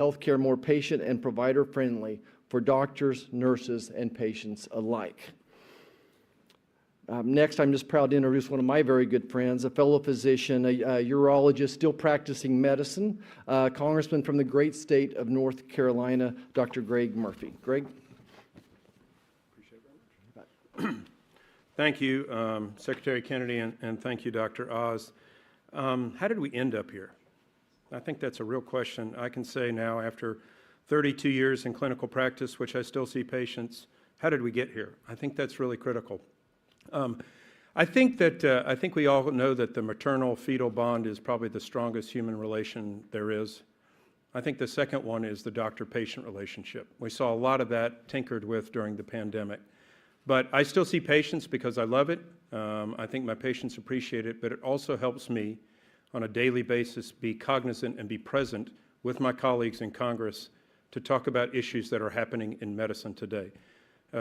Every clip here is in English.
healthcare more patient and provider friendly for doctors, nurses, and patients alike. Next, I'm just proud to introduce one of my very good friends, a fellow physician, a urologist still practicing medicine, Congressman from the great state of North Carolina, Dr. Greg Murphy. Greg? Appreciate it very much. Thank you, Secretary Kennedy, and thank you, Dr. Oz. How did we end up here? I think that's a real question. I can say now, after 32 years in clinical practice, which I still see patients, how did we get here? I think that's really critical. I think we all know that the maternal-fetal bond is probably the strongest human relation there is. I think the second one is the doctor-patient relationship. We saw a lot of that tinkered with during the pandemic. But I still see patients because I love it. I think my patients appreciate it, but it also helps me on a daily basis be cognizant and be present with my colleagues in Congress to talk about issues that are happening in medicine today.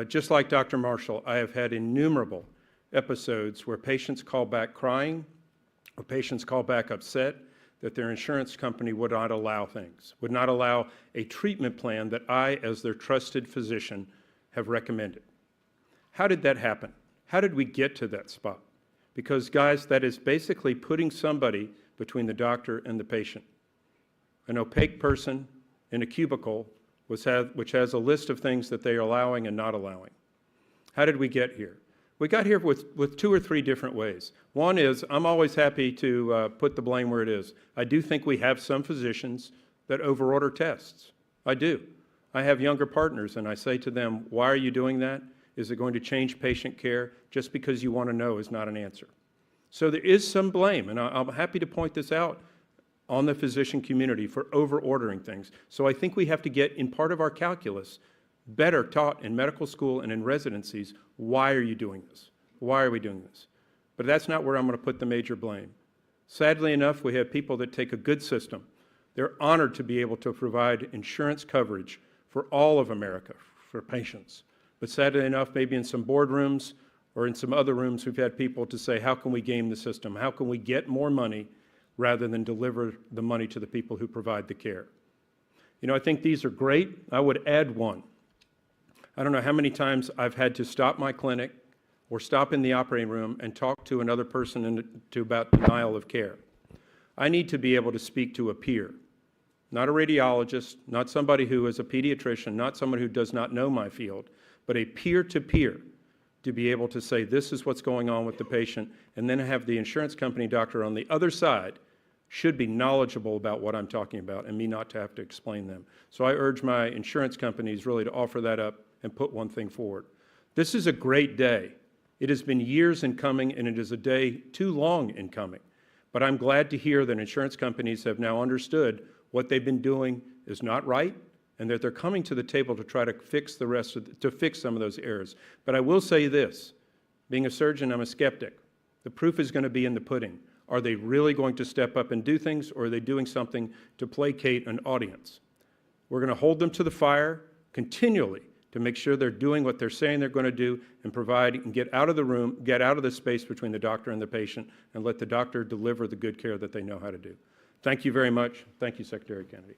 Just like Dr. Marshall, I have had innumerable episodes where patients call back crying or patients call back upset that their insurance company would not allow things, would not allow a treatment plan that I, as their trusted physician, have recommended. How did that happen? How did we get to that spot? Because, guys, that is basically putting somebody between the doctor and the patient. An opaque person in a cubicle which has a list of things that they are allowing and not allowing. How did we get here? We got here with 2 or 3 different ways. One is, I'm always happy to put the blame where it is. I do think we have some physicians that overorder tests. I do. I have younger partners, and I say to them, why are you doing that? Is it going to change patient care? Just because you want to know is not an answer. So there is some blame, and I'm happy to point this out on the physician community for over-ordering things. So I think we have to get, in part of our calculus, better taught in medical school and in residencies, why are you doing this? Why are we doing this? But that's not where I'm going to put the major blame. Sadly enough, we have people that take a good system. They're honored to be able to provide insurance coverage for all of America, for patients. But sadly enough, maybe in some boardrooms or in some other rooms, we've had people to say, how can we game the system? How can we get more money rather than deliver the money to the people who provide the care? You know, I think these are great. I would add one. I don't know how many times I've had to stop my clinic or stop in the operating room and talk to another person about denial of care. I need to be able to speak to a peer, not a radiologist, not somebody who is a pediatrician, not someone who does not know my field, but a peer-to-peer to be able to say this is what's going on with the patient, and then have the insurance company doctor on the other side should be knowledgeable about what I'm talking about and me not to have to explain them. So I urge my insurance companies really to offer that up and put one thing forward. This is a great day. It has been years in coming, and it is a day too long in coming. But I'm glad to hear that insurance companies have now understood what they've been doing is not right, and that they're coming to the table to try to fix fix some of those errors. But I will say this, being a surgeon, I'm a skeptic. The proof is going to be in the pudding. Are they really going to step up and do things, or are they doing something to placate an audience? We're going to hold them to the fire continually to make sure they're doing what they're saying they're going to do and provide and get out of the room, get out of the space between the doctor and the patient, and let the doctor deliver the good care that they know how to do. Thank you very much. Thank you, Secretary Kennedy.